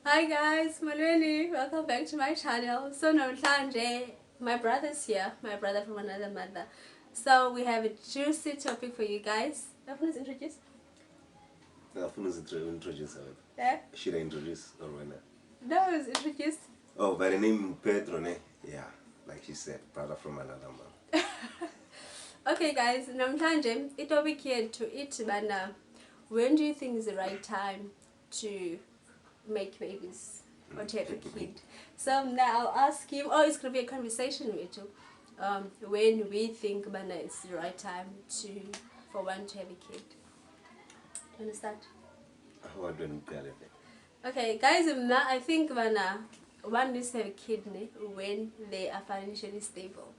Hi guys, Malweni, welcome back to my channel. So namhlanje, my brother's here, my brother from another mother. So we have a juicy topic for you guys. Please introduce. Introduce her. Yeah? Should I introduce or when? No, it's introduced. Oh, by the name Pedro, ne? Yeah, like she said, brother from another mom. Okay guys, namhlanje, itopic yethu ithi bana, when do you think is the right time to make babies or to have a kid? So now I'll ask him, it's going to be a conversation with you. When we think bana, it's the right time for one to have a kid. You understand? What do you call it? Okay, guys, I think one needs to have a kid when they are financially stable.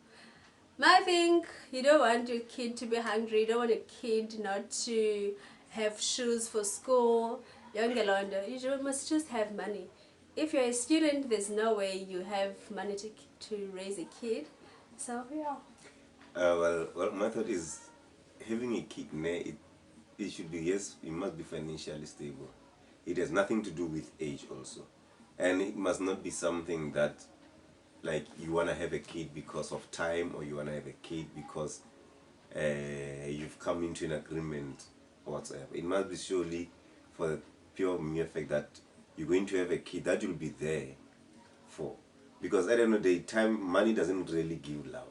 I think you don't want your kid to be hungry. You don't want a kid not to have shoes for school. You must just have money. If you're a student, there's no way you have money to raise a kid. So yeah. Well, my thought is having a kid, it should be, yes, it must be financially stable. It has nothing to do with age also. And it must not be something that, like, you want to have a kid because of time, or you want to have a kid because you've come into an agreement or whatsoever. It must be surely for the pure mere fact that you're going to have a kid that you'll be there for. Because at the end of the day, money doesn't really give love.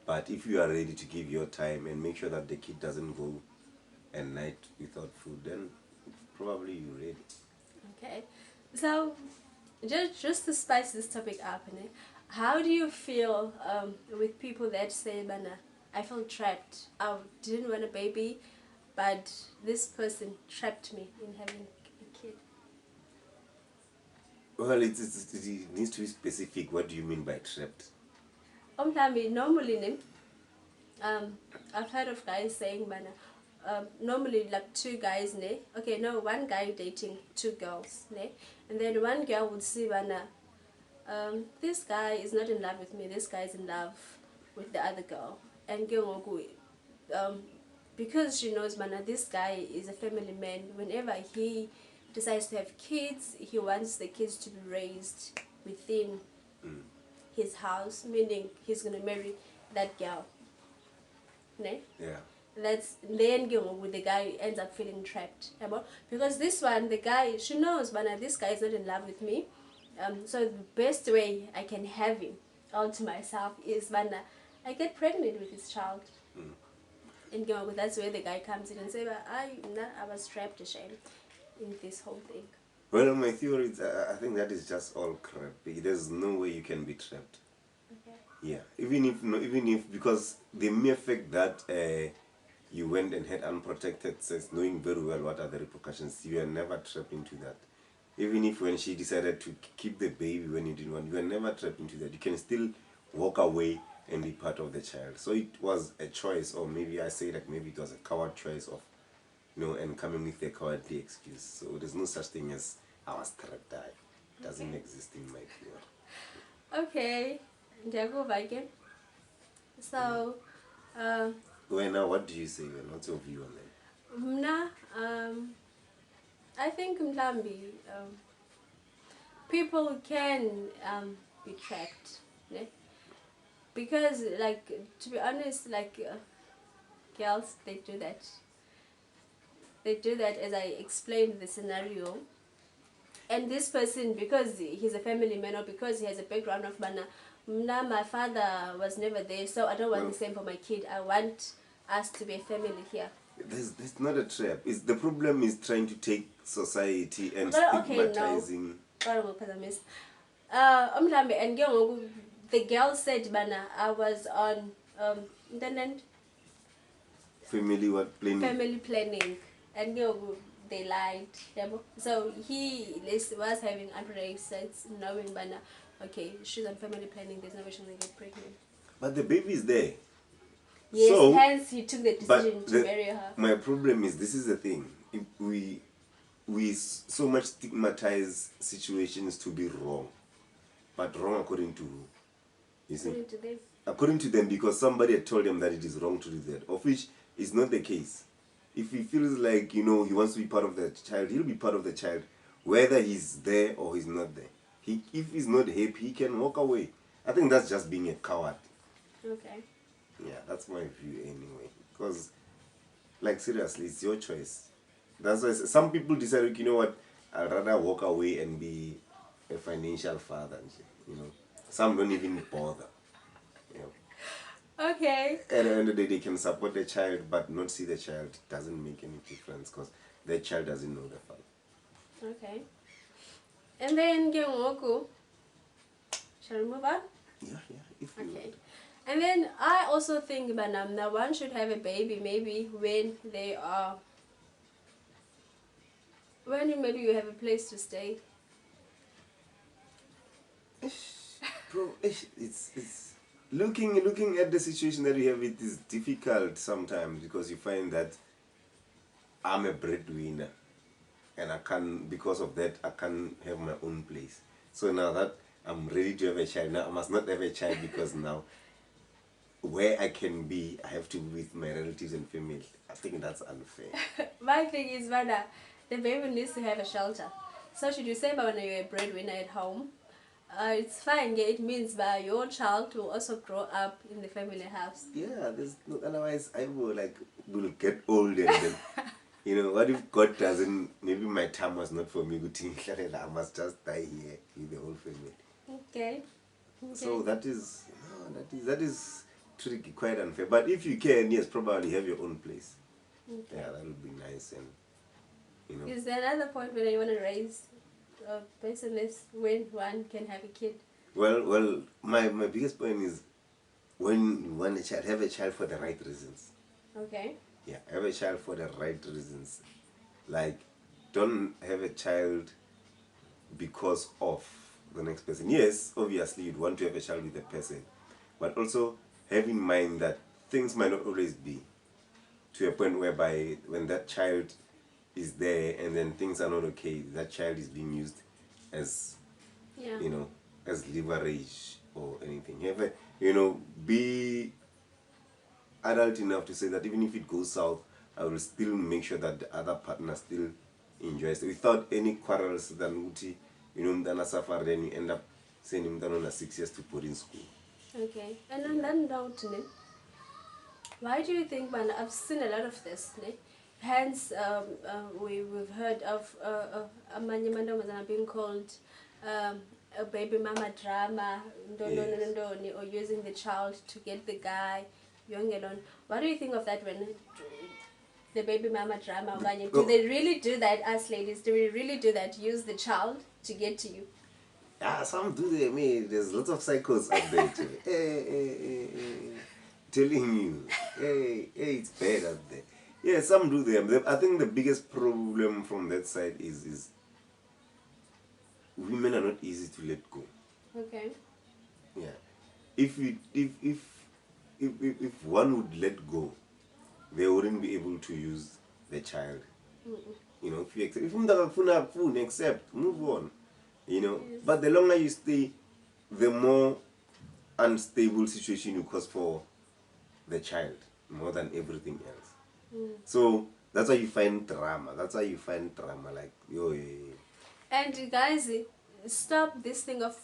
But if you are ready to give your time and make sure that the kid doesn't go a night without food, then probably you're ready. Okay. So just to spice this topic up, how do you feel with people that say, "Bana, I feel trapped. I didn't want a baby, but this person trapped me in having a kid." Well, it needs to be specific. What do you mean by trapped? Normally, I've heard of guys saying, "Bana, normally like two guys, one guy dating two girls, and then one girl would see, Bana, this guy is not in love with me, this guy is in love with the other girl, and because she knows, Mana, this guy is a family man. Whenever he decides to have kids, he wants the kids to be raised within his house, meaning he's gonna marry that girl, ne? Yeah. That's then with the guy ends up feeling trapped, because this one, the guy, she knows, Mana, this guy is not in love with me. So the best way I can have him all to myself is, Mana, I get pregnant with his child. And that's where the guy comes in and says, I was trapped, ashamed in this whole thing. Well, my theory is, I think that is just all crap. There's no way you can be trapped. Okay. Yeah, even if because the mere fact that you went and had unprotected sex, knowing very well what are the repercussions, you are never trapped into that. Even if when she decided to keep the baby when you didn't want, you are never trapped into that. You can still walk away and be part of the child. So it was a choice, or maybe I say like maybe it was a coward choice of, and coming with a cowardly excuse. So there's no such thing as I was trapped. It doesn't exist in my view. Okay, Ndiyakuva ke. So, well, now what do you say? What's your view on that? mna, I think mhlambi, people can be trapped, ne? Because, like, to be honest, like, girls, they do that. They do that, as I explained the scenario. And this person, because he's a family man, or because he has a background of mana, my father was never there, so I don't want the same for my kid. I want us to be a family here. That's not a trap. The problem is trying to take society and stigmatizing. And the girl said, "Bana, I was on family planning, and they lied." So he was having unprotected sex, knowing, Bana, okay, she's on family planning. There's no way she's gonna get pregnant. But the baby is there. Yes, so, hence he took the decision to marry her. My problem is, this is the thing. If we so much stigmatize situations to be wrong, but wrong according to who? You see? According to them. According to them, because somebody had told them that it is wrong to do that, of which is not the case. If he feels like, he wants to be part of the child, he'll be part of the child, whether he's there or he's not there. If he's not happy, he can walk away. I think that's just being a coward. Okay. Yeah, that's my view anyway. Because, like, seriously, it's your choice. That's why some people decide, you know what, I'd rather walk away and be a financial father. You know, some don't even bother. You know. Okay. At the end of the day, they can support the child but not see the child. It doesn't make any difference because the child doesn't know the father. Okay. And then shall we move on? Yeah, if you Okay. And then I also think that one should have a baby maybe when they are maybe you have a place to stay. Bro, it's looking at the situation that we have. It is difficult sometimes because you find that I'm a breadwinner, and I can't, because of that, I can't have my own place. So now that I'm ready to have a child, now I must not have a child because now where I can be, I have to be with my relatives and family. I think that's unfair. My thing is, the baby needs to have a shelter. So should you say when you're a breadwinner at home, it's fine. Yeah, it means that your child will also grow up in the family house. Yeah, there's no, otherwise I will get old and then you know, what if God doesn't, maybe my time was not for me, I must just die here with the whole family. Okay. So that is tricky, quite unfair. But if you can, yes, probably have your own place. Okay. Yeah, that would be nice. And you know, Is there another point where you want to raise a person is when one can have a kid? well, my biggest point is when you want a child, have a child for the right reasons. Okay. Yeah, have a child for the right reasons. Like, don't have a child because of the next person. Yes, obviously you'd want to have a child with a person, but also have in mind that things might not always be to a point whereby when that child is there and then things are not okay, that child is being used as, Yeah. you know, as leverage or anything. Have a, you know, be adult enough to say that even if it goes south, I will still make sure that the other partner still enjoys it without any quarrels. Than uti, you know, mtana suffer, then you end up sending mtana on a 6 years to put in school. Okay. And on that note, why do you think, man? I've seen a lot of this. Hence, we've heard of amanye mantombazana being called a baby mama drama, Yes. or using the child to get the guy. What do you think of that when the baby mama drama? Do they really do that, us ladies? Do we really do that? Use the child to get to you? Yeah, some do they, man. There's lots of psychos out there too. Telling you, it's bad out there. Yeah, some do them. I think the biggest problem from that side is women are not easy to let go. Okay. Yeah, if one would let go, they wouldn't be able to use the child. You know, if you accept, if you accept, move on. You know, Yes. but the longer you stay, the more unstable situation you cause for the child more than everything else. So that's why you find drama. Like, yo. And guys, stop this thing of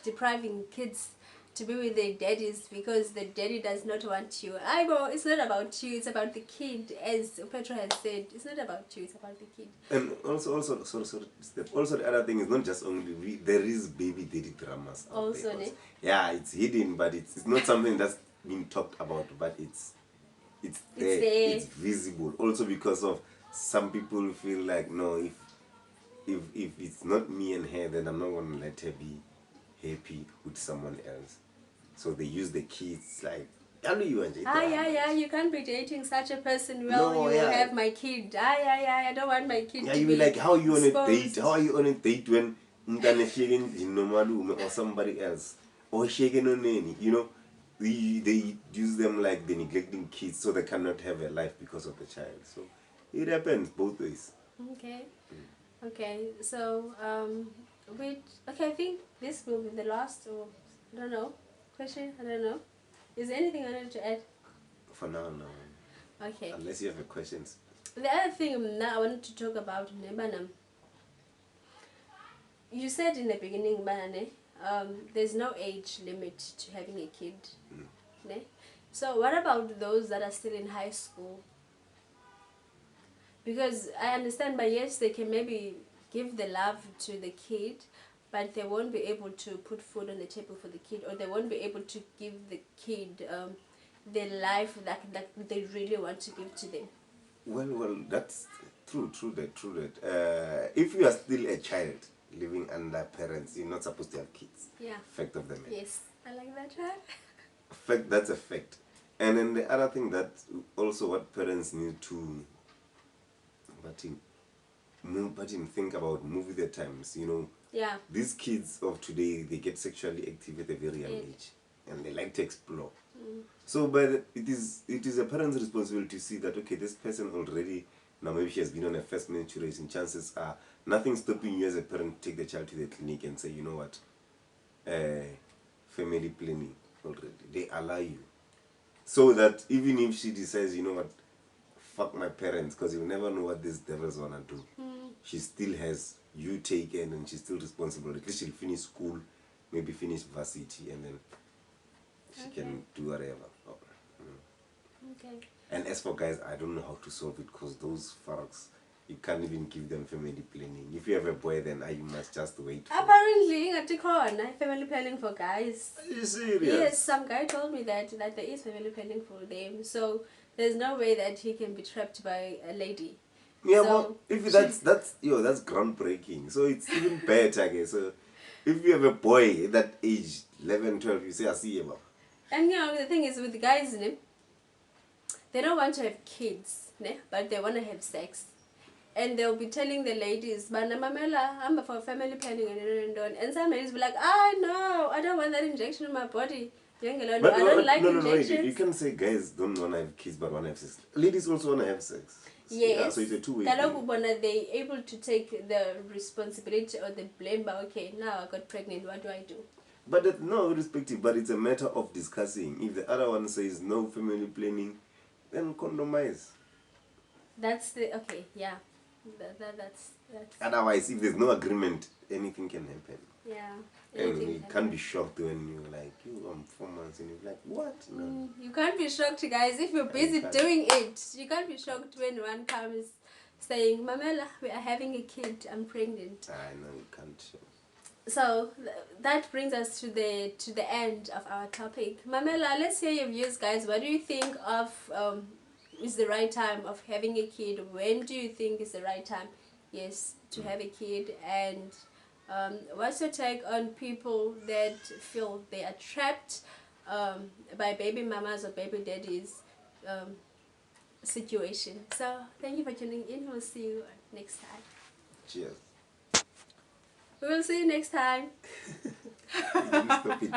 depriving kids to be with their daddies because the daddy does not want you. I know it's not about you, it's about the kid. As Petro has said, it's not about you, it's about the kid. And also, sorry, Steph. Also, the other thing is not just only there is baby daddy dramas out Also, there. ne? Yeah, it's hidden, but it's not something that's been talked about, but it's there. there. It's visible. Also, because of some people feel like, no, if it's not me and her, then I'm not gonna let her be happy with someone else. So they use the kids like, how do you enjoy Yeah, you can't be dating such a person. Well, No, you yeah. have my kid. I don't want my kid Yeah, to you be be like, how are you on a exposed. date? How are you on a date when mtane shaking Nomalume or somebody else? Or shaking on any, you know? They use them like they're neglecting kids so they cannot have a life because of the child. So it happens both ways. Okay. Okay, so I think this will be the last, or I don't know, question. I don't know. Is there anything I need to add? For now, no. Okay. Unless you have a questions. The other thing now I wanted to talk about, Nebanam, you said in the beginning, Banane, there's no age limit to having a kid. Ne? So what about those that are still in high school? Because I understand, but yes, they can maybe give the love to the kid, but they won't be able to put food on the table for the kid, or they won't be able to give the kid the life that they really want to give to them. Well, that's true that. If you are still a child living under parents, you're not supposed to have kids. Yeah. Fact of the matter. Yes, I like that one. Fact, that's a fact. And then the other thing that also what parents need to think about, move with the times. Yeah. These kids of today, they get sexually active at a very young age, and they like to explore. So, but it is a parent's responsibility to see that, okay, this person already, now maybe she has been on a first menstruation, chances are nothing stopping you as a parent to take the child to the clinic and say, you know what, family planning already, they allow you. So that even if she decides, you know what, fuck my parents, because you never know what these devils want to do, she still has you taken and she's still responsible. At least she'll finish school, maybe finish varsity, and then she can do whatever. Okay. And as for guys, I don't know how to solve it, because those fucks, you can't even give them family planning. If you have a boy, then you must just wait. Apparently, family planning for guys. Are you serious? Yes, some guy told me that there is family planning for them. So there's no way that he can be trapped by a lady. Yeah, so well, if that's groundbreaking. So it's even better, okay? So if you have a boy at that age, 11, 12, you say, I see him. And the thing is with guys, ne, they don't want to have kids, ne, but they want to have sex. And they'll be telling the ladies, Mamela, I'm for family planning and some ladies will be like, no, I don't want that injection in my body. But I don't like injections. You can say guys don't want to have kids but want to have sex. Ladies also want to have sex. Yes. Yeah, so it's a two-way thing. They're able to take the responsibility or the blame, but okay, now I got pregnant, what do I do? But no, irrespective, but it's a matter of discussing. If the other one says no family planning, then compromise. That's okay, yeah. That's Otherwise, if there's no agreement, anything can happen. yeah. And you can't be shocked when you're like, I'm 4 months, and you're like, what? No. You can't be shocked, guys, if you're busy doing it. You can't be shocked when one comes saying, Mamela, we are having a kid, I'm pregnant. I know, you can't. So that brings us to the end of our topic. Mamela, let's hear your views, guys. What do you think of is the right time of having a kid? When do you think is the right time, yes, to have a kid? And what's your take on people that feel they are trapped by baby mamas or baby daddies situation? So thank you for tuning in. We'll see you next time. Cheers. We will see you next time. Stop it.